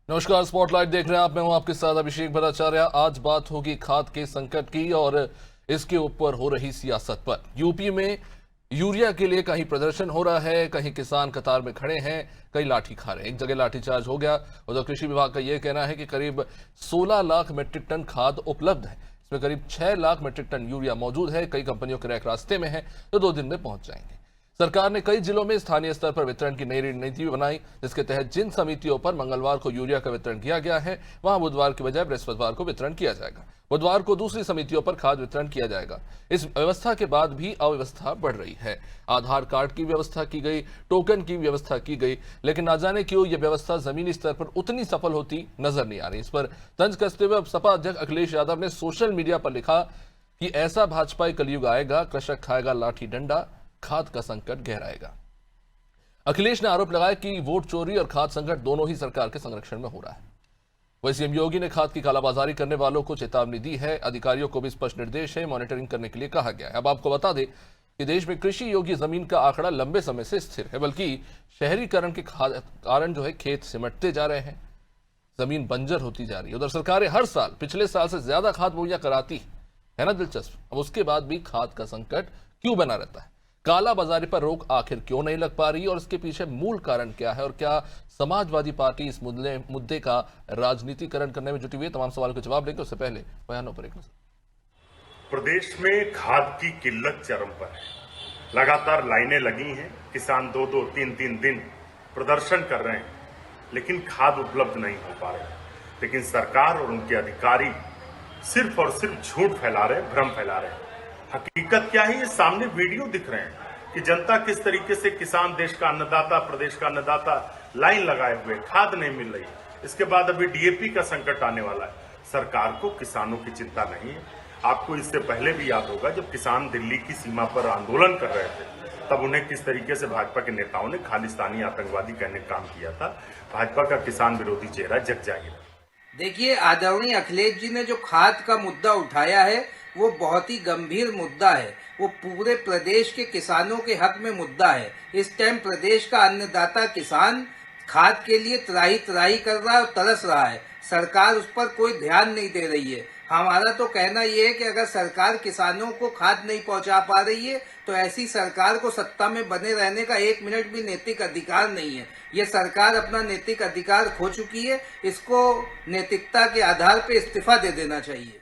नमस्कार, स्पॉटलाइट देख रहे हैं आप। मैं हूं आपके साथ अभिषेक भट्टाचार्य। आज बात होगी खाद के संकट की और इसके ऊपर हो रही सियासत पर। यूपी में यूरिया के लिए कहीं प्रदर्शन हो रहा है, कहीं किसान कतार में खड़े हैं, कई लाठी खा रहे हैं। एक जगह लाठीचार्ज हो गया। उधर कृषि विभाग का यह कहना है कि करीब 16 लाख मीट्रिक टन खाद उपलब्ध है। इसमें करीब 6 लाख मीट्रिक टन यूरिया मौजूद है। कई कंपनियों के रैक रास्ते में है जो 2 दिन में पहुंच जाएंगे। सरकार ने कई जिलों में स्थानीय स्तर पर वितरण की नई रणनीति बनाई, जिसके तहत जिन समितियों पर मंगलवार को यूरिया का वितरण किया गया है वहां बुधवार के बजाय बृहस्पतिवार को वितरण किया जाएगा। बुधवार को दूसरी समितियों पर खाद वितरण किया जाएगा। इस व्यवस्था के बाद भी अव्यवस्था बढ़ रही है। आधार कार्ड की व्यवस्था की गई, टोकन की व्यवस्था की गई, लेकिन ना जाने क्यों यह व्यवस्था जमीनी स्तर पर उतनी सफल होती नजर नहीं आ रही। इस पर तंज कसते हुए सपा अध्यक्ष अखिलेश यादव ने सोशल मीडिया पर लिखा कि ऐसा भाजपाई कलयुग आएगा, कृषक खाएगा लाठी डंडा, खाद का संकट गहराएगा। अखिलेश ने आरोप लगाया कि वोट चोरी और खाद संकट दोनों ही सरकार के संरक्षण में हो रहा है। वहीं सीएम योगी ने खाद की कालाबाजारी करने वालों को चेतावनी दी है। अधिकारियों को भी स्पष्ट निर्देश है, मॉनिटरिंग करने के लिए कहा गया है। अब आपको बता दें कि देश में कृषि योग्य जमीन का आंकड़ा लंबे समय से स्थिर है, बल्कि शहरीकरण के कारण खेत सिमटते जा रहे हैं, जमीन बंजर होती जा रही है। उधर सरकारें हर साल पिछले साल से ज्यादा खाद मुहैया कराती है ना। दिलचस्प। अब उसके बाद भी खाद का संकट क्यों बना रहता है? काला बाजारी पर रोक आखिर क्यों नहीं लग पा रही और इसके पीछे मूल कारण क्या है? और क्या समाजवादी पार्टी इस मुद्दे का राजनीतिकरण करने में जुटी हुई है? तमाम सवालों के जवाब लेंगे, उससे पहले बयानों पर एक नजर। प्रदेश में खाद की किल्लत चरम पर है। लगातार लाइनें लगी हैं, किसान 2-2, 3-3 दिन प्रदर्शन कर रहे हैं, लेकिन खाद उपलब्ध नहीं हो पा रहे। लेकिन सरकार और उनके अधिकारी सिर्फ और सिर्फ झूठ फैला रहे हैं, भ्रम फैला रहे हैं। हकीकत क्या है, ये सामने वीडियो दिख रहे हैं कि जनता किस तरीके से, किसान देश का अन्नदाता, प्रदेश का अन्नदाता लाइन लगाए हुए, खाद नहीं मिल रही। इसके बाद अभी डीएपी का संकट आने वाला है। सरकार को किसानों की चिंता नहीं है। आपको इससे पहले भी याद होगा, जब किसान दिल्ली की सीमा पर आंदोलन कर रहे थे, तब उन्हें किस तरीके से भाजपा के नेताओं ने खालिस्तानी आतंकवादी कहने का काम किया था। भाजपा का किसान विरोधी चेहरा जग जाएगा। देखिए, आदरणीय अखिलेश जी ने जो खाद का मुद्दा उठाया है वो बहुत ही गंभीर मुद्दा है। वो पूरे प्रदेश के किसानों के हक में मुद्दा है। इस टाइम प्रदेश का अन्नदाता किसान खाद के लिए त्राही त्राही कर रहा है और तरस रहा है। सरकार उस पर कोई ध्यान नहीं दे रही है। हमारा तो कहना ये है कि अगर सरकार किसानों को खाद नहीं पहुंचा पा रही है तो ऐसी सरकार को सत्ता में बने रहने का 1 मिनट भी नैतिक अधिकार नहीं है। ये सरकार अपना नैतिक अधिकार खो चुकी है। इसको नैतिकता के आधार पर इस्तीफा दे देना चाहिए।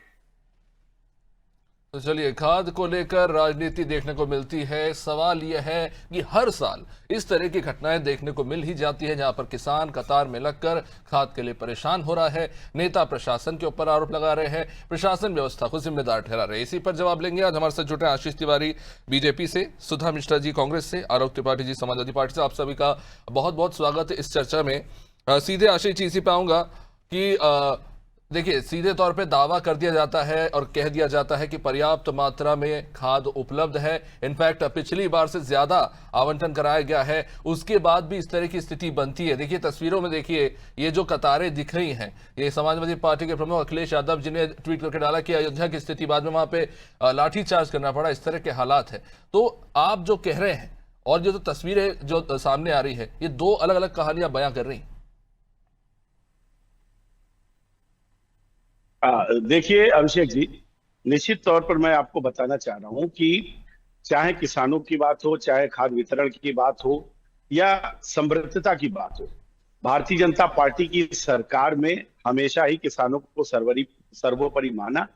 तो चलिए, खाद को लेकर राजनीति देखने को मिलती है। सवाल यह है कि हर साल इस तरह की घटनाएं देखने को मिल ही जाती है, जहां पर किसान कतार में लगकर खाद के लिए परेशान हो रहा है। नेता प्रशासन के ऊपर आरोप लगा रहे हैं, प्रशासन व्यवस्था को जिम्मेदार ठहरा रहे हैं। इसी पर जवाब लेंगे आज हमारे साथ जुटे आशीष तिवारी बीजेपी से, सुधा मिश्रा जी कांग्रेस से, आलोक त्रिपाठी जी समाजवादी पार्टी से। आप सभी का बहुत बहुत स्वागत है इस चर्चा में। सीधे आशीष जी इसी पे आऊंगा कि देखिए, सीधे तौर पे दावा कर दिया जाता है और कह दिया जाता है कि पर्याप्त मात्रा में खाद उपलब्ध है। इनफैक्ट पिछली बार से ज्यादा आवंटन कराया गया है। उसके बाद भी इस तरह की स्थिति बनती है। देखिए, तस्वीरों में देखिए, ये जो कतारें दिख रही हैं, ये समाजवादी पार्टी के प्रमुख अखिलेश यादव जी ने ट्वीट करके डाला कि अयोध्या की स्थिति बाद में वहां पे लाठीचार्ज करना पड़ा। इस तरह के हालात है। तो आप जो कह रहे हैं और जो तस्वीरें जो सामने आ रही है, ये 2 अलग अलग कहानियां बयां कर रही हैं। देखिए अभिषेक जी, निश्चित तौर पर मैं आपको बताना चाह रहा हूं कि चाहे किसानों की बात हो, चाहे खाद्य वितरण की बात हो या समृद्धता की बात हो, भारतीय जनता पार्टी की सरकार में हमेशा ही किसानों को सर्वोपरि माना।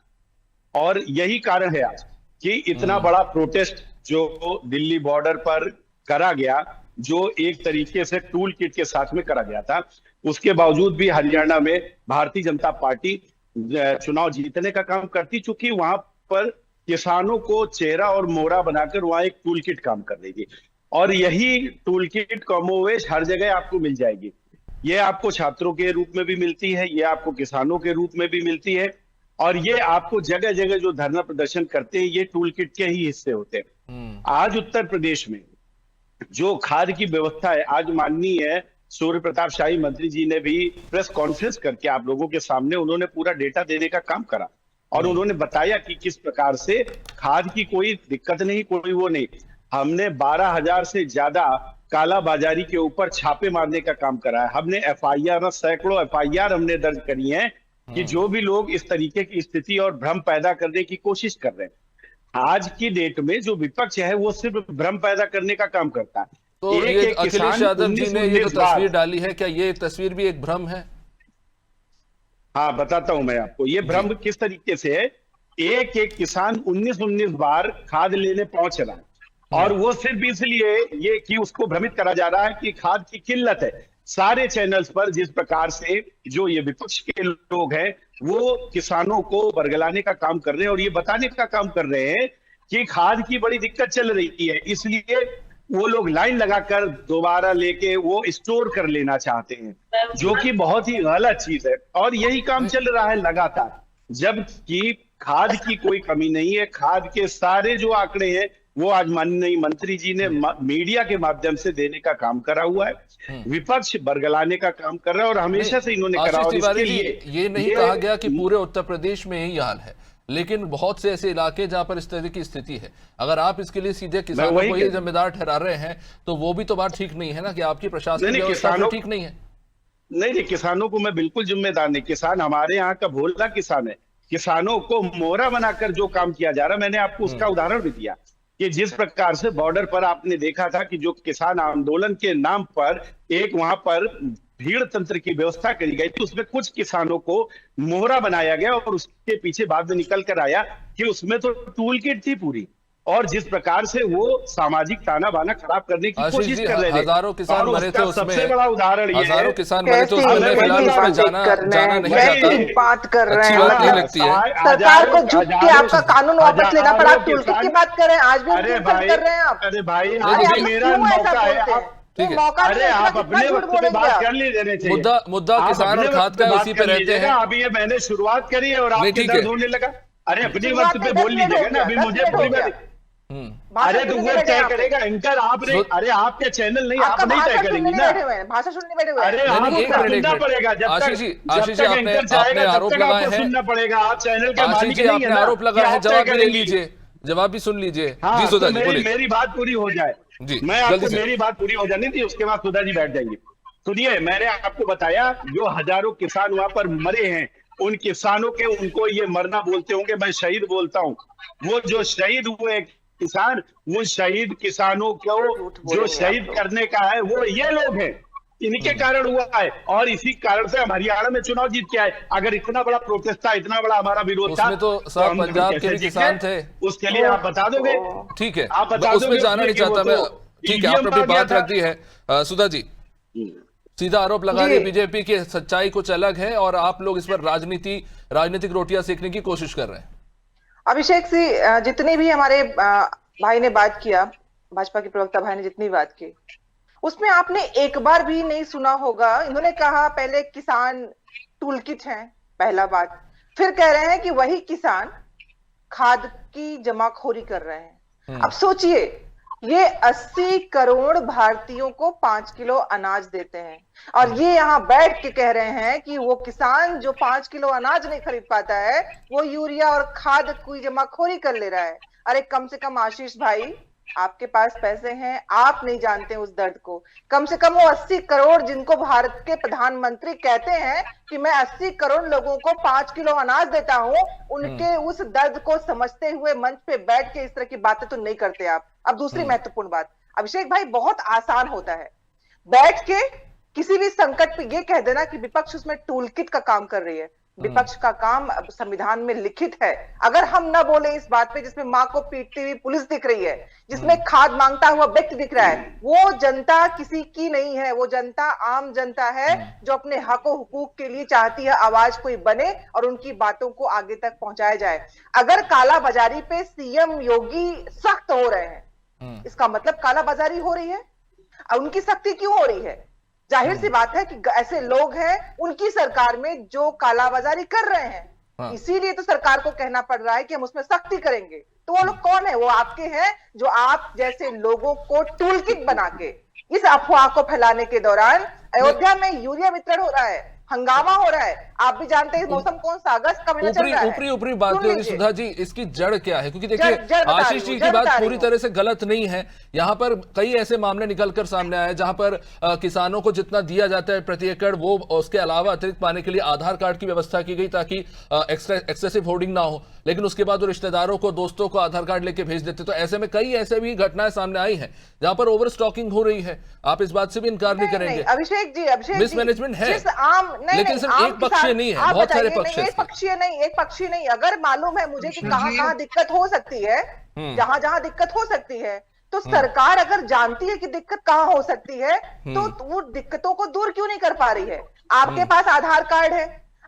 और यही कारण है आज कि इतना बड़ा प्रोटेस्ट जो दिल्ली बॉर्डर पर करा गया, जो एक तरीके से टूल किट के साथ में करा गया था, उसके बावजूद भी हरियाणा में भारतीय जनता पार्टी चुनाव जीतने का काम करती, चूंकि वहां पर किसानों को चेहरा और मोहरा बनाकर वहां एक टूल किट काम कर रही थी। और यही टूल किट कमोवेश हर जगह आपको मिल जाएगी। ये आपको छात्रों के रूप में भी मिलती है, ये आपको किसानों के रूप में भी मिलती है, और ये आपको जगह जगह जो धरना प्रदर्शन करते हैं ये टूल किट के ही हिस्से होते हैं। आज उत्तर प्रदेश में जो खाद की व्यवस्था है, आज माननीय सूर्य प्रताप शाही मंत्री जी ने भी प्रेस कॉन्फ्रेंस करके आप लोगों के सामने उन्होंने पूरा डेटा देने का काम करा और उन्होंने बताया कि किस प्रकार से खाद की कोई दिक्कत नहीं, कोई वो नहीं। हमने 12,000 से ज्यादा काला बाजारी के ऊपर छापे मारने का काम करा है। हमने एफआईआर, सैकड़ों एफआईआर हमने दर्ज करी हैं कि जो भी लोग इस तरीके की स्थिति और भ्रम पैदा करने की कोशिश कर रहे हैं। आज की डेट में जो विपक्ष है वो सिर्फ भ्रम पैदा करने का काम करता है। तो ये अखिलेश यादव जी ने ये जो तस्वीर डाली है, क्या ये तस्वीर भी एक भ्रम है? हाँ, बताता हूं मैं आपको ये भ्रम किस तरीके से है। एक एक किसान 19 बार खाद लेने पहुंच रहा है, और वो सिर्फ इसलिए ये कि उसको भ्रमित करा जा रहा है कि खाद की किल्लत है। सारे चैनल्स पर जिस प्रकार से जो ये विपक्ष के लोग हैं वो किसानों को बरगलाने का काम कर रहे हैं और ये बताने का काम कर रहे हैं कि खाद की बड़ी दिक्कत चल रही है, इसलिए वो लोग लाइन लगाकर दोबारा लेके वो स्टोर कर लेना चाहते हैं, जो कि बहुत ही गलत चीज है। और यही काम चल रहा है लगातार, जबकि खाद की कोई कमी नहीं है। खाद के सारे जो आंकड़े हैं वो आज माननीय मंत्री जी ने मीडिया के माध्यम से देने का काम करा हुआ है। विपक्ष बरगलाने का काम कर रहा है और हमेशा से इन्होंने करा। और इसके लिए ये नहीं कहा गया कि पूरे उत्तर प्रदेश में यही हाल है, लेकिन बहुत से ऐसे इलाके जहां पर इस तरह की स्थिति है। अगर आप इसके लिए सीधे किसानों को ही जिम्मेदार ठहरा रहे हैं तो वो भी तो बात ठीक नहीं है ना, कि आपकी प्रशासन व्यवस्था ठीक नहीं है। नहीं, किसानों को मैं बिल्कुल जिम्मेदार नहीं। किसान हमारे यहाँ का भोला किसान है। किसानों को मोहरा बनाकर जो काम किया जा रहा है, मैंने आपको उसका उदाहरण भी दिया कि जिस प्रकार से बॉर्डर पर आपने देखा था कि जो किसान आंदोलन के नाम पर एक वहां पर भीड़ तंत्र की व्यवस्था करी गई थी, उसमें कुछ किसानों को मोहरा बनाया गया और उसके पीछे बाद में निकल कर आया कि उसमें तो टूल किट थी पूरी। और जिस प्रकार से वो सामाजिक ताना बाना खराब करने की कोशिश कर रहे थे, हजारों किसान मरे थे उसमें। सबसे बड़ा उदाहरण ये है, हजारों किसान मरे थे उसमें। फिलहाल उसमें जाना नहीं चाहता, बात कर रहे हैं, अच्छी बात नहीं लगती है। सरकार को झुक के आपका कानून वापस लेना पड़ा। आप टूलकिट की बात कर रहे हैं, आज भी अरे भाई कर रहे हैं आप। अरे भाई, आज मेरा मौका है, ठीक है। अरे आप अपने वक्त पे बात कर लीजिए चाहिए। मुद्दा किसान और खाद का उसी पे रहते हैं। अभी ये मैंने शुरुआत करी है और आपके दर्द होने लगा। अरे अपने वक्त पे बोल लीजिएगा ना, अभी मुझे पूरी बात। अरे तो वो तय करेगा एंकर, आपने। अरे आपके चैनल नहीं, आप नहीं तय करेंगे ना, भाषा सुनने बैठे हुए। अरे आपको सुनना पड़ेगा। जब तक एंकर चाहेगा तब तक आपको सुनना पड़ेगा। आप चैनल के मालिक नहीं है ना। आरोप लगाए हैं, जवाब भी ले लीजिए, जवाब भी सुन लीजिए। जी सुधा जी बोलिए। मेरी बात पूरी हो जाए जी, मैं आपको मेरी बात पूरी हो जानी थी, उसके बाद सुधा जी बैठ जाएंगे। सुनिए, मैंने आपको बताया जो हजारों किसान वहां पर मरे हैं, उन किसानों के उनको ये मरना बोलते होंगे, मैं शहीद बोलता हूँ। वो जो शहीद हुए किसान, वो शहीद किसानों को जो शहीद करने का है वो ये लोग हैं, इनके कारण हुआ है। और इसी कारण से हम हरियाणा में चुनाव जीत के आए। अगर इतना बड़ा प्रोटेस्ट था, इतना बड़ा हमारा विरोध था, तो सब पंजाब के भी किसान थे। उसके लिए आप बता दोगे? ठीक है, आप बता उसमें जाना नहीं चाहता मैं। ठीक है, आपने अपनी बात रख दी है। सुधा जी सीधा आरोप लगा रही बीजेपी की सच्चाई कुछ अलग है और आप लोग इस पर राजनीतिक रोटियां सेकने की कोशिश कर रहे हैं। अभिषेक जी, जितनी भी हमारे भाई ने बात किया, भाजपा के प्रवक्ता भाई ने जितनी बात की, उसमें आपने एक बार भी नहीं सुना होगा। इन्होंने कहा पहले किसान टूलकिट हैं, पहला बात। फिर कह रहे हैं कि वही किसान खाद की जमाखोरी कर रहे हैं। अब सोचिए, ये 80 करोड़ भारतीयों को 5 किलो अनाज देते हैं और ये यहाँ बैठ के कह रहे हैं कि वो किसान जो 5 किलो अनाज नहीं खरीद पाता है वो यूरिया और खाद की जमाखोरी कर ले रहा है। अरे कम से कम आशीष भाई, आपके पास पैसे हैं, आप नहीं जानते उस दर्द को। कम से कम वो 80 करोड़ जिनको भारत के प्रधानमंत्री कहते हैं कि मैं 80 करोड़ लोगों को 5 किलो अनाज देता हूं, उनके उस दर्द को समझते हुए मंच पे बैठ के इस तरह की बातें तो नहीं करते आप। अब दूसरी महत्वपूर्ण बात, अभिषेक भाई, बहुत आसान होता है बैठ के किसी भी संकट पे ये कह देना कि विपक्ष उसमें टूलकिट का काम कर रही है। विपक्ष का काम संविधान में लिखित है। अगर हम ना बोले इस बात पे, जिसमें माँ को पीटती हुई पुलिस दिख रही है, जिसमें खाद मांगता हुआ व्यक्ति दिख रहा है, वो जनता किसी की नहीं है। वो जनता आम जनता है जो अपने हक और हुकूक के लिए चाहती है आवाज कोई बने और उनकी बातों को आगे तक पहुंचाया जाए। अगर कालाबाजारी पे सीएम योगी सख्त हो रहे हैं, इसका मतलब कालाबाजारी हो रही है। उनकी सख्ती क्यों हो रही है? जाहिर सी बात है कि ऐसे लोग हैं उनकी सरकार में जो कालाबाजारी कर रहे हैं, इसीलिए तो सरकार को कहना पड़ रहा है कि हम उसमें सख्ती करेंगे। तो वो लोग कौन है? वो आपके हैं जो आप जैसे लोगों को टूलकिट बना के इस अफवाह को फैलाने के दौरान अयोध्या में यूरिया वितरण हो रहा है, हंगामा हो रहा है। आप भी जानते हैं मौसम कौन सा, अगस्त का महीना चल रहा है। ऊपरी बात सुन हो रही लीजिए। सुधा जी, इसकी जड़ क्या है? क्योंकि देखिए जड़ बता आशीष रही जी हूँ, की जड़ बात बता रही पूरी हूँ। तरह से गलत नहीं है। यहाँ पर कई ऐसे मामले निकलकर सामने आए जहां पर किसानों को जितना दिया जाता है प्रति एकड़, वो उसके अलावा अतिरिक्त पाने के लिए आधार कार्ड की व्यवस्था की गई ताकि एक्सेसिव होर्डिंग ना हो, लेकिन उसके बाद वो रिश्तेदारों को, दोस्तों को आधार कार्ड लेके भेज देते। तो ऐसे में कई ऐसे भी घटनाएं सामने आई हैं जहां पर ओवर स्टॉकिंग हो रही है। आप इस बात से भी इनकार नहीं करेंगे। अभिषेक जी, मिसमैनेजमेंट है, जिस आम नहीं, लेकिन नहीं, सिर्फ आम एक पक्षीय नहीं है, आप बहुत सारे बताइए, पक्ष नहीं, हैं एक पक्षीय नहीं, एक पक्षीय नहीं। अगर मालूम है मुझे कि कहां कहां दिक्कत हो सकती है, जहां जहां दिक्कत हो सकती है, तो सरकार अगर जानती है कि दिक्कत कहां हो सकती है, तो वो दिक्कतों को दूर क्यों नहीं कर पा रही है? आपके पास आधार कार्ड है,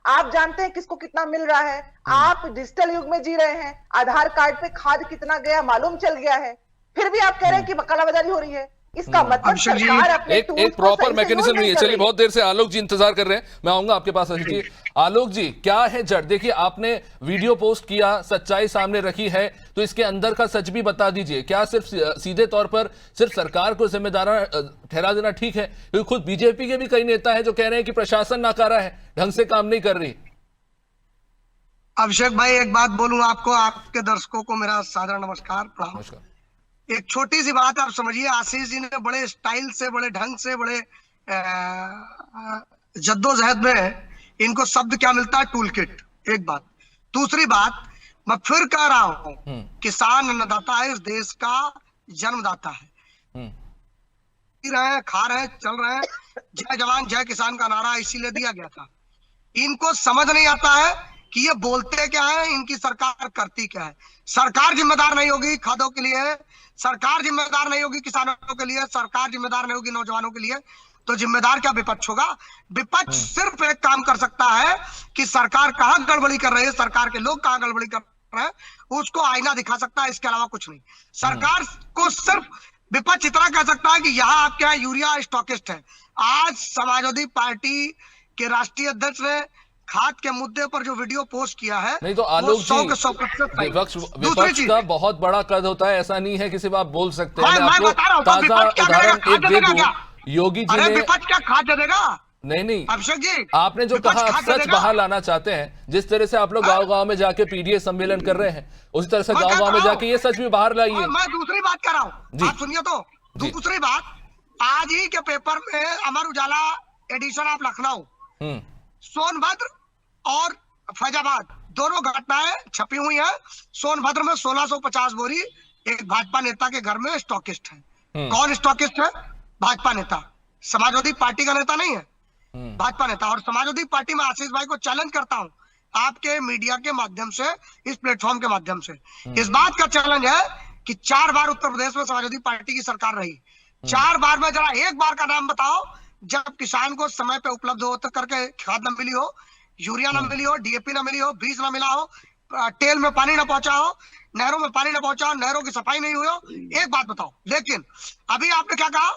आप जानते हैं किसको कितना मिल रहा है, आप डिजिटल युग में जी रहे हैं, आधार कार्ड पे खाद कितना गया मालूम चल गया है, फिर भी आप कह रहे हैं कि कालाबाजारी हो रही है। इसका मतलब सरकार अपने एक tools को प्रॉपर सही से मैकेनिज्म use नहीं है। कर चलिए, रही। बहुत देर से आलोक जी इंतजार कर रहे हैं, मैं आऊंगा आपके पास। आशीष जी, आलोक जी, क्या है जड़? देखिए आपने वीडियो पोस्ट किया, सच्चाई सामने रखी है, तो इसके अंदर का सच भी बता दीजिए। क्या सिर्फ सीधे तौर पर सिर्फ सरकार को जिम्मेदार ठहरा देना ठीक है? क्योंकि खुद बीजेपी के भी कई नेता है जो कह रहे हैं कि प्रशासन नाकारा है, ढंग से काम नहीं कर रही। अभिषेक भाई, एक बात बोलूं आपको, आपके दर्शकों को मेरा सादर नमस्कार, प्रणाम। नमस्कार। एक छोटी सी बात आप समझिए, आशीष जी ने बड़े स्टाइल से, बड़े ढंग से, बड़े जद्दोजहद में इनको शब्द क्या मिलता है, टूल किट। एक बात। दूसरी बात, मैं फिर कह रहा हूं, किसान अन्नदाता है, इस देश का जन्मदाता है। पी रहे हैं, खा रहे हैं, चल रहे हैं। जय जवान जय किसान का नारा इसीलिए दिया गया था। इनको समझ नहीं आता है कि ये बोलते क्या है, इनकी सरकार करती क्या है। सरकार जिम्मेदार नहीं होगी खादों के लिए, सरकार जिम्मेदार नहीं होगी किसानों के लिए, सरकार जिम्मेदार नहीं होगी नौजवानों के लिए, तो जिम्मेदार क्या विपक्ष होगा? विपक्ष सिर्फ एक काम कर सकता है कि सरकार कहां गड़बड़ी कर रही है, सरकार के लोग कहां गड़बड़ी कर रहे हैं, उसको आईना दिखा सकता है, इसके अलावा कुछ नहीं। सरकार को सिर्फ विपक्ष इतना कह सकता है कि यहाँ आपके यहाँ यूरिया स्टॉकिस्ट है। आज समाजवादी पार्टी के राष्ट्रीय अध्यक्ष ने खाद के मुद्दे पर जो वीडियो पोस्ट किया है, नहीं तो आलोक जी, 100% विपक्ष का बहुत बड़ा कद होता है, ऐसा नहीं है कि सिर्फ आप बोल सकते हैं। मैं बता रहा हूं, तो ताजा विपक्ष क्या उदाहरण करेगा? एक दे दूं, योगी जी अरे ने, विपक्ष क्या खाद दे देगा? नहीं अभिषेक जी, आपने जो विपक्ष कहा खाद दे सच देगा? बाहर लाना चाहते हैं, जिस तरह से आप लोग गांव-गांव में जाके पीडीए सम्मेलन कर रहे हैं, उसी तरह से मैं गांव-गांव में कहता जाके ये सच भी बाहर लाइए। और मैं दूसरी बात कर रहा हूँ, जी। आप सुनिए तो। जी। दूसरी बात, आज ही के पेपर में अमर उजाला एडिशन ऑफ लखनऊ, सोनभद्र और फैजाबाद दोनों घटनाएं छपी हुई है। सोनभद्र में 1650 बोरी एक भाजपा नेता के घर में स्टॉकिस्ट है। कौन स्टॉकिस्ट है? भाजपा नेता, समाजवादी पार्टी का नेता नहीं है, भाजपा नेता। और समाजवादी पार्टी में आशीष भाई को चैलेंज करता हूं, आपके मीडिया के माध्यम से, इस प्लेटफॉर्म के माध्यम से, इस बात का चैलेंज है कि 4 बार उत्तर प्रदेश में समाजवादी पार्टी की सरकार रही, 4 बार में जरा एक बार का नाम बताओ जब किसान को समय पे उपलब्ध हो करके खाद न मिली हो, यूरिया न मिली हो, डीएपी न मिली हो, बीज न मिला हो, टेल में पानी न पहुंचा हो, नहरों में पानी न पहुंचा हो, नहरों की सफाई नहीं हुई हो। एक बात बताओ। लेकिन अभी आपने क्या कहा?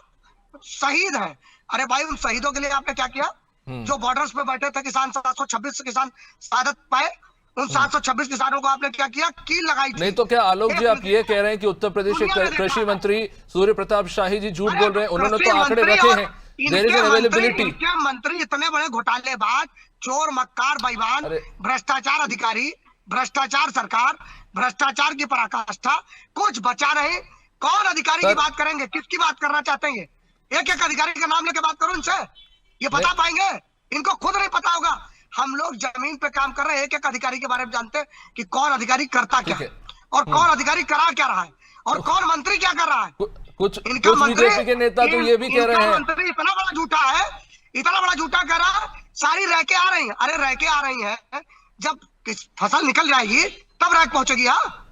शहीद है। अरे भाई, उन शहीदों के लिए आपने क्या किया? जो बॉर्डर्स पे बैठे थे किसान, 726 किसान शहादत पाए, उन 726 किसानों को आपने क्या किया? कील लगाई थी। नहीं तो क्या आलोक जी आप ये कह रहे हैं कि उत्तर प्रदेश के कृषि मंत्री सूर्य प्रताप शाही जी झूठ बोल रहे हैं? उन्होंने तो आंकड़े रखे हैं, देयर इज अवेलेबिलिटी। इनके मंत्री इतने बड़े घोटालेबाज, चोर, मक्कार, बेईमान, भ्रष्टाचार अधिकारी, भ्रष्टाचार सरकार, भ्रष्टाचार की पराकाष्ठा, कुछ बचा नहीं। कौन अधिकारी की बात करेंगे? किसकी बात करना चाहते हैं? एक एक अधिकारी का नाम लेके बात करो इनसे, ये बता पाएंगे? इनको खुद नहीं पता होगा। हम लोग जमीन पे काम कर रहे हैं, एक एक अधिकारी के बारे में जानते हैं कि कौन अधिकारी करता क्या है और कौन अधिकारी करा क्या रहा है और कौन मंत्री क्या कर रहा है। कुछ बीजेपी के नेता तो ये भी कह रहे हैं, मंत्री इतना बड़ा झूठा है, इतना बड़ा झूठा कह रहा है, सारी रैके आ रही है। अरे रैके आ रही है, जब फसल निकल जाएगी तब रैक पहुंचेगी। हाँ,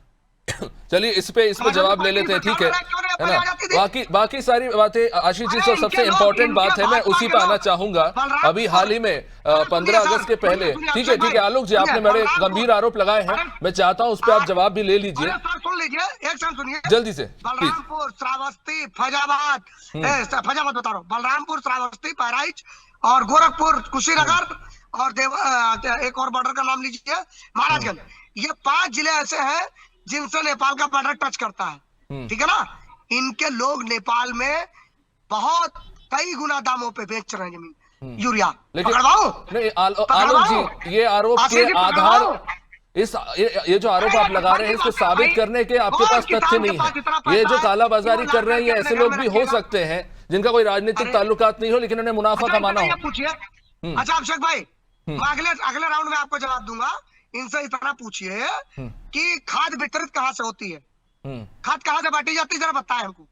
चलिए इस पे जवाब ले लेते हैं, ठीक है ना? बाकी सारी बातें आशीष जी, तो सबसे इंपॉर्टेंट बात है, मैं उसी पे आना चाहूंगा। अभी हाल ही में 15 अगस्त के पहले, ठीक है आलोक जी, आपने बड़े गंभीर आरोप लगाए हैं, मैं चाहता हूं उस पर आप जवाब भी ले लीजिए। सुन लीजिए, एक सेकंड सुनिए जल्दी से। बलरामपुर, श्रावस्ती, फैजाबाद, फैजाबाद बता रहा हूँ, बलरामपुर, श्रावस्ती, बहराइच और गोरखपुर, कुशीनगर और एक और बॉर्डर का नाम लीजिए, महाराजगंज। ये 5 जिले ऐसे हैं जिनसे नेपाल का बॉर्डर टच करता है, ठीक है ना? इनके लोग नेपाल में बहुत कई गुना दामों पे बेच रहे हैं जमीन। यूरिया लेकिन पकड़वाओ नहीं आलोक जी, ये आरोप के आधार ये जो आरोप आप लगा रहे हैं इसको साबित करने के आपके पास तथ्य नहीं है। ये जो कालाबाजारी कर रहे हैं ये ऐसे लोग भी हो सकते हैं जिनका कोई राजनीतिक ताल्लुकात नहीं हो लेकिन उन्हें मुनाफा कमाना हो। पूछिए, अच्छा अभिषेक भाई, मैं अगले राउंड में आपको जवाब दूंगा। इनसे इतना पूछिए कि खाद वितरित कहाँ से होती है, खाद कहाँ से बांटी जाती है, जरा बताएं हमको।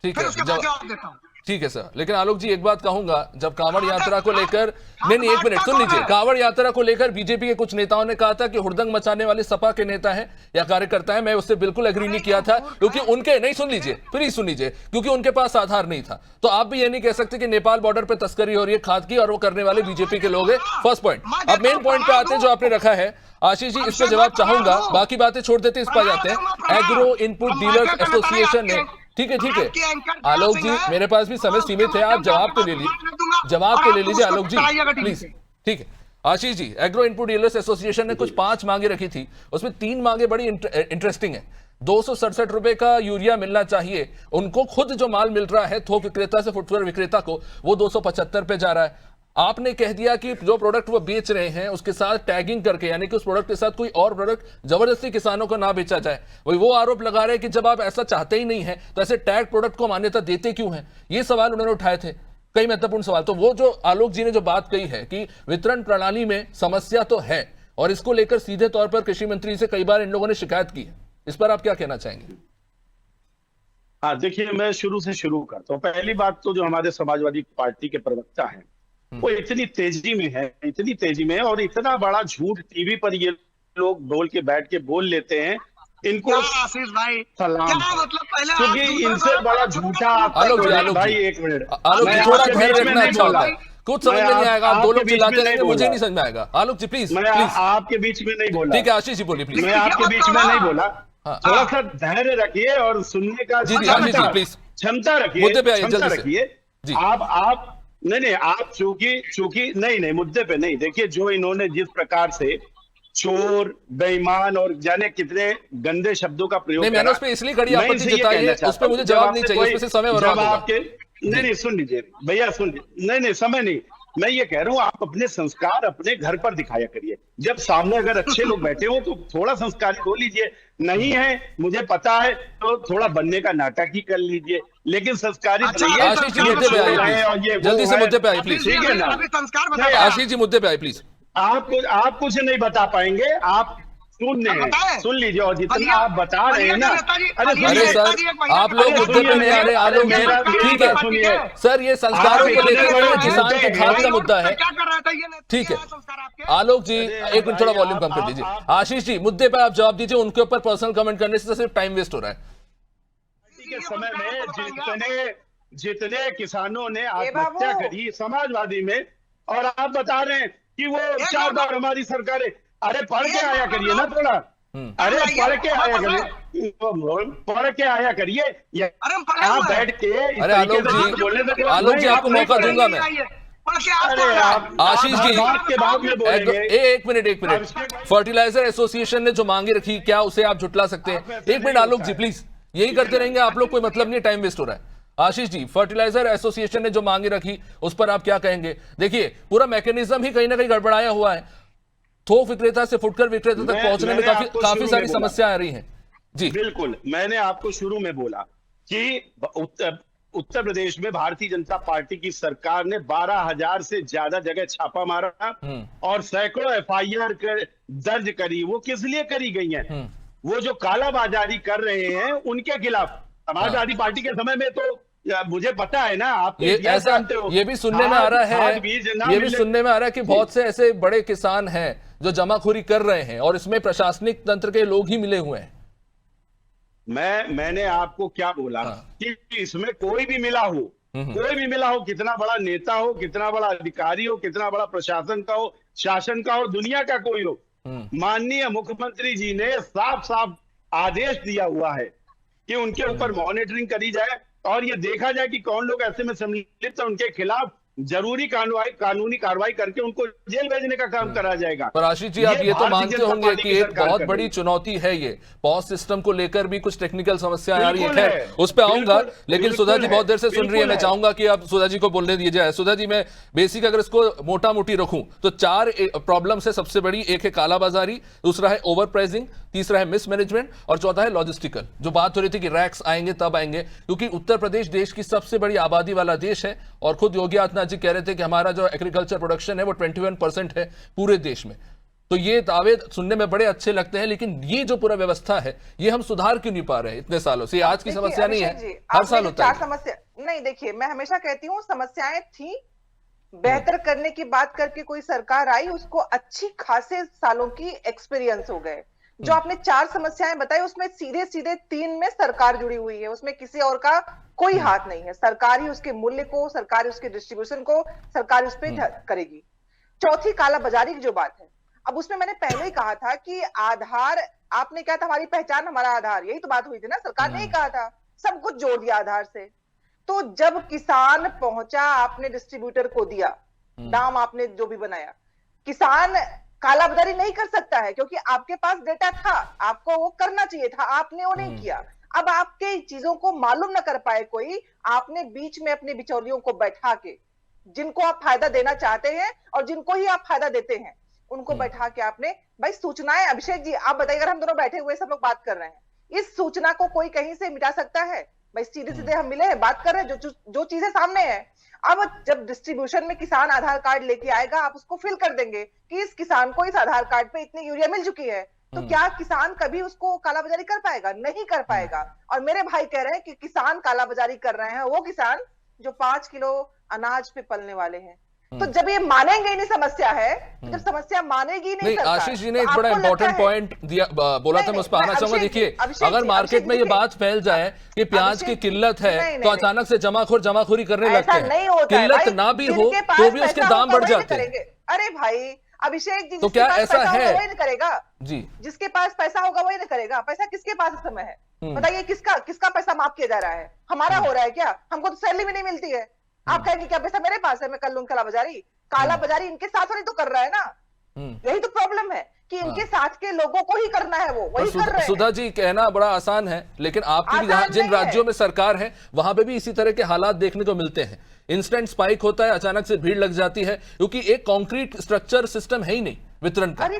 ठीक फिर है, उसके बाद जवाब देता हूँ। ठीक है सर। लेकिन आलोक जी एक बात कहूंगा, जब कांवड़ यात्रा को लेकर नहीं एक मिनट सुन लीजिए, कांवड़ यात्रा को लेकर बीजेपी के कुछ नेताओं ने कहा था कि हुड़दंग मचाने वाले सपा के नेता हैं या कार्यकर्ता हैं। मैं उससे बिल्कुल एग्री नहीं किया था क्योंकि उनके नहीं सुन लीजिए प्लीज सुन लीजिए क्योंकि उनके पास आधार नहीं था। तो आप भी ये नहीं कह सकते कि नेपाल बॉर्डर पर तस्करी हो रही है खाद की और वो करने वाले बीजेपी के लोग हैं। First point. अब मेन पॉइंट पे आते हैं जो आपने रखा है। आशीष जी इस पर जवाब चाहूंगा, बाकी बातें छोड़ देते इस पर जाते हैं। एग्रो इनपुट डीलर्स एसोसिएशन ने, ठीक है आलोक जी मेरे पास भी समय सीमित है, आप जवाब तो ले लीजिए, जवाब तो ले लीजिए आलोक जी प्लीज। ठीक है Ashish ji, agro input dealers association ने कुछ 5 मांगे रखी थी, उसमें 3 मांगे बड़ी इंटरेस्टिंग है। 267 रुपए का यूरिया मिलना चाहिए उनको, खुद जो माल मिल रहा है थोक विक्रेता से फुटवेयर विक्रेता को वो 275 पे जा रहा है। आपने कह दिया कि जो प्रोडक्ट वो बेच रहे हैं उसके साथ टैगिंग करके, यानी कि उस प्रोडक्ट के साथ कोई और प्रोडक्ट जबरदस्ती किसानों को ना बेचा जाए। वही वो आरोप लगा रहे हैं कि जब आप ऐसा चाहते ही नहीं है तो ऐसे टैग प्रोडक्ट को मान्यता देते क्यों हैं। ये सवाल उन्होंने उठाए थे, कई महत्वपूर्ण सवाल। तो वो जो आलोक जी ने जो बात कही है कि वितरण प्रणाली में समस्या तो है और इसको लेकर सीधे तौर पर कृषि मंत्री से कई बार इन लोगों ने शिकायत की है, इस पर आप क्या कहना चाहेंगे? हाँ देखिए, मैं शुरू से शुरू करता हूँ। पहली बात तो जो हमारे समाजवादी पार्टी के प्रवक्ता हैं वो इतनी तेजी में है, इतनी तेजी में है और इतना बड़ा झूठ टीवी पर ये लोग बोल के बैठ के बोल लेते हैं। इनको आशीष भाई सलाम, क्या मतलब पहले क्योंकि इनसे बड़ा झूठा आलोक भाई एक मिनट आलोक जी थोड़ा धैर्य रखना अच्छा होता है, कुछ समझ में नहीं आएगा, आप 2 लोग चिल्लाते रहेंगे मुझे नहीं समझ में आएगा। आलोक जी प्लीज मैं आपके बीच में नहीं बोला। ठीक है आशीष जी बोलिए प्लीज। मैं आपके बीच में नहीं बोला, थोड़ा सा धैर्य रखिए और सुनने का क्षमता रखिए, मुद्दे पे आइए क्षमता जल्दी से। रखिए। आप नहीं आप चूंकि नहीं मुद्दे पे नहीं। देखिए जो इन्होंने जिस प्रकार से चोर, बेईमान और जाने कितने गंदे शब्दों का प्रयोग नहीं, मैंने उस पे इसलिए कड़ी आपत्ति जताई है, उस पे मुझे जवाब नहीं चाहिए, उसमें से समय और आपके नहीं सुन लीजिए भैया, सुन लीजिए। नहीं समय नहीं, मैं ये कह रहा हूँ आप अपने संस्कार अपने घर पर दिखाया करिए। जब सामने अगर अच्छे लोग बैठे हो तो थोड़ा संस्कारी हो लीजिए, नहीं है मुझे पता है तो थोड़ा बनने का नाटक ही कर लीजिए, लेकिन संस्कारित रहिए। आशीष जी मुद्दे पे आइए, जल्दी से मुद्दे पे आइए प्लीज। ठीक है ना आशीष जी मुद्दे पे आइए प्लीज। आप कुछ नहीं बता पाएंगे, आप सुन लीजिए और जितना आप बता रहे हैं ना, अरे सर आप लोग मुद्दे पे नहीं आ रहे। आलोक ठीक है सुनिए सर, ये संस्कारों को लेकर किसान के खाद का मुद्दा है, ठीक है। आलोक जी एक मिनट थोड़ा वॉल्यूम कम कर दीजिए। आशीष जी मुद्दे पे आप जवाब दीजिए, उनके ऊपर पर्सनल कमेंट करने से सिर्फ टाइम वेस्ट हो रहा है। के समय में जितने किसानों ने आत्महत्या करी समाजवादी में, और आप बता रहे हैं कि वो 4 बार हमारी सरकारें, अरे पढ़ के आया करिए ना थोड़ा, अरे पढ़ के आया करिए, पढ़ के आया करिए। आप बैठ के अरे आलोक जी आपको मौका दूंगा मैं। आशीष जी के बाद में बोलेंगे। एक मिनट फर्टिलाइजर एसोसिएशन ने जो मांगे रखी क्या उसे आप जुटला सकते हैं? 1 मिनट आलोक जी प्लीज, यही करते रहेंगे आप लोग, कोई मतलब नहीं, टाइम वेस्ट हो रहा है। आशीष जी फर्टिलाइजर एसोसिएशन ने जो मांगे रखी उस पर आप क्या कहेंगे? देखिए पूरा मैकेनिज्म ही कहीं ना कहीं गड़बड़ाया हुआ है, थोक विक्रेता से फुटकर विक्रेता तक पहुंचने में काफी सारी समस्याएं आ रही हैं। जी बिल्कुल, मैंने आपको शुरू में बोला कि उत्तर प्रदेश में भारतीय जनता पार्टी की सरकार ने 12,000 से ज्यादा जगह छापा मारा और सैकड़ों FIR दर्ज करी। वो किस लिए करी गई है? वो जो कालाबाजारी कर रहे हैं उनके खिलाफ। समाजवादी पार्टी के समय में तो मुझे पता है ना, आप ये ऐसा ये भी सुनने में आ रहा है, ये भी सुनने में आ रहा है कि बहुत से ऐसे बड़े किसान हैं जो जमाखोरी कर रहे हैं और इसमें प्रशासनिक तंत्र के लोग ही मिले हुए हैं। मैंने आपको क्या बोला कि इसमें कोई भी मिला हो, कितना बड़ा नेता हो, कितना बड़ा अधिकारी हो, कितना बड़ा प्रशासन का हो, शासन का हो, दुनिया का कोई हो, माननीय मुख्यमंत्री जी ने साफ साफ आदेश दिया हुआ है कि उनके ऊपर मॉनिटरिंग करी जाए और ये देखा जाए कि कौन लोग ऐसे में सम्मिलित है, उनके खिलाफ जरूरी कानूनी कार्रवाई करके उनको जेल भेजने का काम करा जाएगा। पर आशीष जी, आप ये तो भारतीय मानते जनता होंगे पार्टी कि की एक सरकार बहुत कर बड़ी रही है। चुनौती है ये पॉज सिस्टम को लेकर भी कुछ टेक्निकल समस्याएं आ रही है। बिल्कुल खैर, है, उस पर आऊंगा, बिल्कुल, लेकिन सुधा जी बिल्कुल बहुत देर से है, सुन रही है। बिल्कुल मैं है। चाहूंगा कि आप सुधा जी को बोलने दिया जाए। सुधा जी, मैं बेसिक अगर इसको मोटा मोटी रखूं तो 4 प्रॉब्लम है सबसे बड़ी। एक है कालाबाजारी, दूसरा है ओवर प्राइसिंग, तीसरा है मिसमैनेजमेंट और चौथा है लॉजिस्टिकल। जो बात हो रही थी कि रैक्स आएंगे तब आएंगे, क्योंकि उत्तर प्रदेश देश की सबसे बड़ी आबादी वाला देश है और खुद योगी आदित्यनाथ जी कह रहे थे कि हमारा जो एग्रीकल्चर प्रोडक्शन है वो 21% है पूरे देश में। तो ये दावे सुनने में बड़े अच्छे लगते हैं, लेकिन ये जो पूरा व्यवस्था है ये हम सुधार क्यों नहीं पा रहे हैं इतने सालों से? आज की देखिए, समस्या नहीं है, अभिषेक जी, हर आपने साल जो होता है। 4 समस्या नहीं, देखिए मैं हमेशा कहती हूँ समस्याएं थी, बेहतर करने की बात करके कोई सरकार आई, उसको अच्छी खासे सालों की एक्सपीरियंस हो गए। जो आपने 4 समस्याएं बताई उसमें सीधे सीधे 3 में सरकार जुड़ी हुई है, उसमें किसी और का कोई हाथ नहीं है। सरकार ही उसके मूल्य को, सरकार ही उसके डिस्ट्रीब्यूशन को, सरकार उस पर करेगी। चौथी काला बाजारी की जो बात है, अब उसमें मैंने पहले ही कहा था कि आधार, आपने कहा था हमारी पहचान हमारा आधार, यही तो बात हुई थी ना, सरकार ने ही कहा था, सब कुछ जोड़ दिया आधार से। तो जब किसान पहुंचा, आपने डिस्ट्रीब्यूटर को दिया, दाम आपने जो भी बनाया, किसान कालाबाजारी नहीं कर सकता है क्योंकि आपके पास डेटा था, आपको वो करना चाहिए था, आपने वो नहीं किया। अब आपके चीजों को मालूम ना कर पाए कोई, आपने बीच में अपने बिचौलियों को बैठा के, जिनको आप फायदा देना चाहते हैं और जिनको ही आप फायदा देते हैं, उनको बैठा के आपने, भाई सूचनाएं, अभिषेक जी आप बताइए, अगर हम दोनों बैठे हुए सब लोग बात कर रहे हैं, इस सूचना को कोई कहीं से मिटा सकता है? भाई सीधे सीधे हम मिले हैं, बात कर रहे हैं, जो चीजें सामने है। अब जब डिस्ट्रीब्यूशन में किसान आधार कार्ड लेके आएगा, आप उसको फिल कर देंगे कि इस किसान को इस आधार कार्ड पे इतनी यूरिया मिल चुकी है, तो क्या किसान कभी उसको कालाबाजारी कर पाएगा? नहीं कर पाएगा। और मेरे भाई कह रहे हैं कि किसान कालाबाजारी कर रहे हैं, वो किसान जो 5 किलो अनाज पे पलने वाले हैं। तो जब ये मानेंगे ही नहीं समस्या है, जब समस्या मानेगी नहीं नहीं, सरकार, आशीष जी ने तो एक बड़ा आपको लगता इंपॉर्टेंट है- पॉइंट दिया, बोला था, मैं उस पर आना चाहूंगा। देखिए, अगर मार्केट में ये बात फैल जाए कि प्याज की किल्लत है तो अचानक से जमाखोरी करने लगते ऐसा नहीं हैं। होता है किल्लत भाई, ना भी हो जिनके पास तो भी उसके पैसा दाम होगा बढ़ वही जाते हैं। करेंगे। अरे भाई अभिषेक जी, तो जिसके क्या पास ऐसा पैसा है? होगा वही नहीं करेगा जी, जिसके पास पैसा होगा वही नहीं करेगा। पैसा किसके पास इस समय है? बताइए, किसका पैसा माफ किया जा रहा है? हमारा हो रहा है क्या? हमको तो सैलरी भी नहीं मिलती है। आप कहेंगे क्या पैसा मेरे पास है, मैं कर लूं काला बाजारी इनके साथ वाली तो कर रहा है ना। यही तो प्रॉब्लम है कि इनके साथ के लोगों को ही करना है, वो वही कर रहे हैं। सुधा जी, कहना बड़ा आसान है, लेकिन आपकी भी आसान जिन नहीं है। राज्यों में सरकार है वहां पे भी इसी तरह के हालात देखने को मिलते हैं। इंस्टेंट स्पाइक होता है, अचानक से भीड़ लग जाती है, क्योंकि एक कॉन्क्रीट स्ट्रक्चर सिस्टम है ही नहीं वितरण का। अरे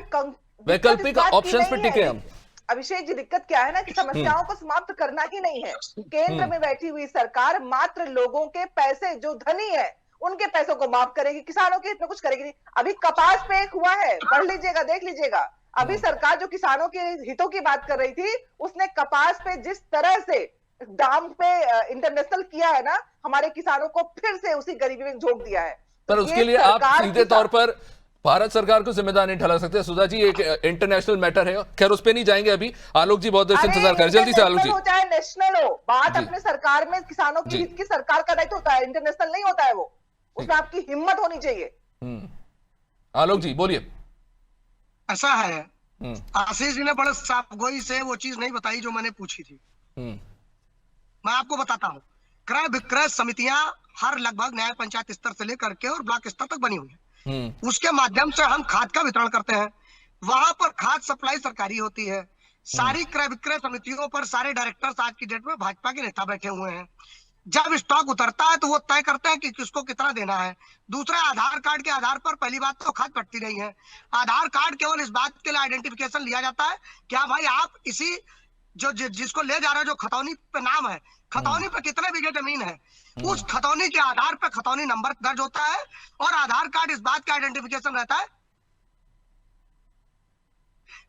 वैकल्पिक ऑप्शंस पे टिके हम। अभिषेक जी, दिक्कत क्या है ना कि समस्याओं को समाप्त करना ही नहीं है। केंद्र में बैठी हुई सरकार मात्र लोगों के पैसे, जो धनी है उनके पैसों को माफ करेगी, किसानों के हित में कुछ करेगी नहीं। अभी कपास पे एक हुआ है, पढ़ लीजिएगा, देख लीजिएगा। अभी सरकार जो किसानों के हितों की बात कर रही थी, उसने कपास पे जिस तरह से दाम पे इंटरनेशनल किया है ना, हमारे किसानों को फिर से उसी गरीबी में झोंक दिया है। पर उसके लिए आप सीधे तौर पर भारत सरकार को जिम्मेदार नहीं ठहरा सकते। सुधा जी, एक इंटरनेशनल मैटर है, खैर उस पे नहीं जाएंगे अभी। आलोक जी बहुत देर से इंतजार करें, जल्दी से आलोक जी। चाहे नेशनल हो, बात अपने सरकार में किसानों की हित की, सरकार का दायित्व होता है, इंटरनेशनल नहीं होता है वो। उसमें आपकी हिम्मत होनी चाहिए। आलोक जी बोलिए। ऐसा है, आशीष जी ने बड़े साफगोई से वो चीज नहीं बताई जो मैंने पूछी थी। मैं आपको बताता हूँ, क्रय विक्रय समितियां हर लगभग न्याय पंचायत स्तर से लेकर के और ब्लॉक स्तर तक बनी हुई है। उसके माध्यम से हम खाद का वितरण करते हैं। वहां पर खाद सप्लाई सरकारी होती है। सारी क्रय विक्रय समितियों पर सारे डायरेक्टर्स आज की डेट में भाजपा के नेता बैठे हुए हैं। जब स्टॉक उतरता है तो वो तय करते हैं कि किसको कितना देना है। दूसरा, आधार कार्ड के आधार पर पहली बात तो खाद कटती नहीं है। आधार कार्ड केवल इस बात के लिए आइडेंटिफिकेशन लिया जाता है, क्या भाई आप इसी जिसको ले जा रहे हो, जो खतौनी पे नाम है, खतौनी पे कितने बीघे जमीन है, उस खतौनी के आधार पर खतौनी नंबर दर्ज होता है और आधार कार्ड इस बात का आइडेंटिफिकेशन रहता है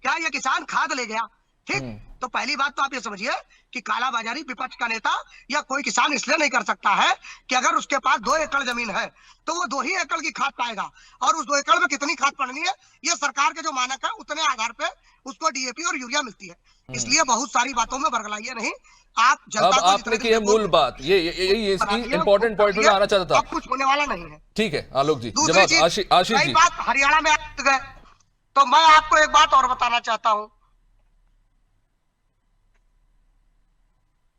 क्या ये किसान खाद ले गया। ठीक, तो पहली बात तो आप ये समझिए कि कालाबाजारी विपक्ष का नेता या कोई किसान इसलिए नहीं कर सकता है कि अगर उसके पास 2 एकड़ जमीन है तो वो 2 ही एकड़ की खाद पाएगा, और उस 2 एकड़ में कितनी खाद पड़नी है ये सरकार के जो मानक है उतने आधार पे उसको डीएपी और यूरिया मिलती है। इसलिए बहुत सारी बातों में बरगलाइए नहीं। आप अब आपने की है मूल बात, ये इंपॉर्टेंट पॉइंट में आना चाहता था। अब कुछ होने वाला नहीं है। ठीक है आलोक जी, दूसरी जवाब चीज, आशीष जी। बात हरियाणा में आप गए तो मैं आपको एक बात और बताना चाहता हूँ।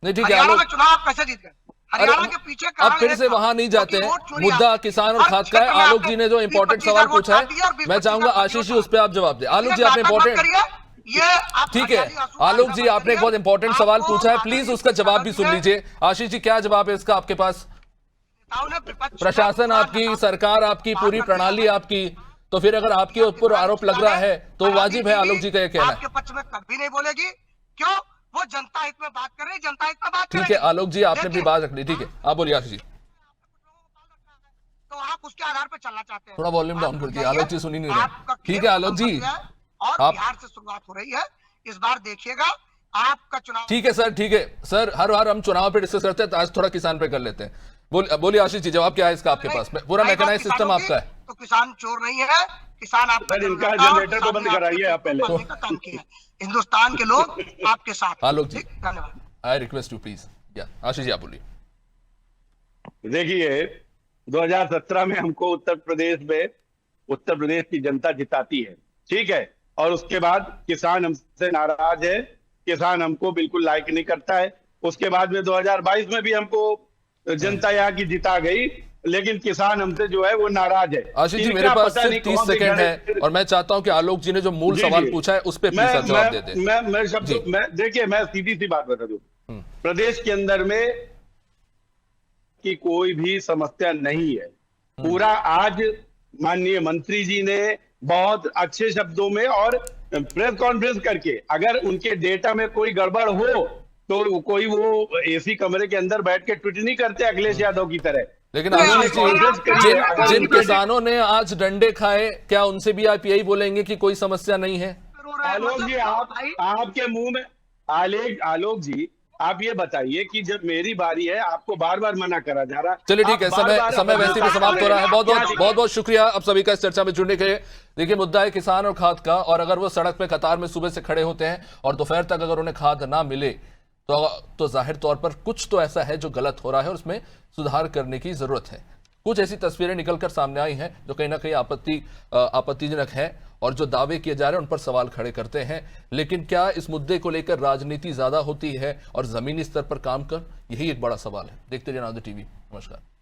नहीं ठीक है हरियाणा आलोक, में चुनाव कैसे जीत गए? हरियाणा के पीछे अब कारण फिर एक से था, वहां नहीं जाते क्योंकि हैं। वोट चोरी मुद्दा आपने किसान और हर खाद का है। क्षेत्र में आलोक आपने जी ने जो इंपॉर्टेंट 20-25 सवाल वोट पूछा काट दिया और है, मैं 20-25 चाहूंगा का आशीष जी वोट उस पर आप जवाब दें। आलोक जी, आपने नाटक मत इंपॉर्टेंट, करिए, ये आप ठीक है हरियाली आंसू आलोक बांटना जी, मत आपने एक बहुत करिए। इंपॉर्टेंट सवाल आपको पूछा है, प्लीज आजादी उसका की जवाब भी शपथ सुन दी है। लीजिए। आशीष जी, क्या जवाब है इसका आपके पास? नेताओं ने विपक्ष में प्रशासन पूरा आपकी, नकारा सरकार आपकी, बात पूरी कर दिया प्रणाली है। आपकी, तो फिर अगर आपके ऊपर आरोप लग रहा है तो वाजिब है आलोक जी का ये कहना है। आपके पक्ष में कभी नहीं बोलेगी, क्यों? वो जनता हित में बात कर रही, जनता हित में बात ठीक है करेगी। आलोक जी, आपने अपनी देखिए, बात रख ली, ठीक है, आप बोलिए आशीष जी। तो आप उसके आधार पर चलना चाहते हैं। थोड़ा वॉल्यूम डाउन आप कर दिया, जाइए, आलोक जी सुन ही नहीं रहे। आपका ठीक खेल है आलोक जी, संपत्ति है और आप, बिहार से शुरुआत हो रही है। इस बार देखिएगा आपका चुनाव। ठीक है सर, ठीक है सर, हर बार हम चुनाव पे डिस्कस करते हैं, तो आज थोड़ा किसान पे कर लेते हैं। बोलिए आशीष जी, जवाब क्या है इसका आपके पास? पूरा रही बात मैकेनाइज सिस्टम किसानों आपका की, है। तो किसान चोर नहीं है, किसान आपका सर, इनका जनता और जनरेटर को किसान बंद ने आपके कराइए आप पहले। पेट को पालने का काम किया है। हिंदुस्तान के लोग आपके साथ हैं। आलोक जी, ठीक, धन्यवाद। I request you please. या आशीष जी, आप बोलिए। देखिए, 2017 में हमको उत्तर प्रदेश की जनता जिताती है, ठीक है, और उसके बाद किसान हमसे नाराज है, किसान हमको बिल्कुल लाइक नहीं करता है। उसके बाद में 2022 में भी हमको जनता यहाँ की जिता गई, लेकिन किसान हमसे जो है वो नाराज है। आशीष जी, इनका मेरे पास पता सिर्फ नहीं 30 कौन सी सेकंड है गणित- और मैं चाहता हूं कि आलोक जी ने जो मूल जी, सवाल जी। पूछा है उस पर प्लीज जवाब दे दें। मैं जी। शब्द मैं देखिए, मैं सीधी सी बात बता दूं, प्रदेश के अंदर में की कोई भी समस्या नहीं है। पूरा आज माननीय मंत्री जी ने बहुत अच्छे शब्दों में और प्रेस कॉन्फ्रेंस करके, अगर उनके डेटा में कोई गड़बड़ हो तो कोई वो एसी कमरे के अंदर बैठ के ट्वीट नहीं करते अखिलेश यादव की तरह। लेकिन नहीं, आशीष जी, कांग्रेस करिए, अगर जिन उनके- किसानों ने आज डंडे खाए, क्या उनसे भी आप यही बोलेंगे कि कोई समस्या नहीं है? आलोक जी, आपके मुंह में आलोक जी, आप ये बताइए कि जब मेरी बारी है आपको बार बार मना करा जा रहा है। चलिए ठीक है, आप बार-बार समय वैसे भी समाप्त हो रहा है। बहुत बहुत शुक्रिया आप सभी का इस चर्चा में जुड़ने के लिए। देखिए, मुद्दा है किसान और खाद का, और अगर वो सड़क पे कतार में सुबह से खड़े होते हैं और दोपहर तक अगर उन्हें खाद ना मिले तो जाहिर तौर पर कुछ तो ऐसा है जो गलत हो रहा है और उसमें सुधार करने की जरूरत है। कुछ ऐसी तस्वीरें निकलकर सामने आई हैं जो कहीं ना कहीं आपत्तिजनक है और जो दावे किए जा रहे हैं उन पर सवाल खड़े करते हैं। लेकिन क्या इस मुद्दे को लेकर राजनीति ज्यादा होती है और जमीनी स्तर पर काम कर? यही एक बड़ा सवाल है। देखते रहिए नाज़ टीवी। नमस्कार।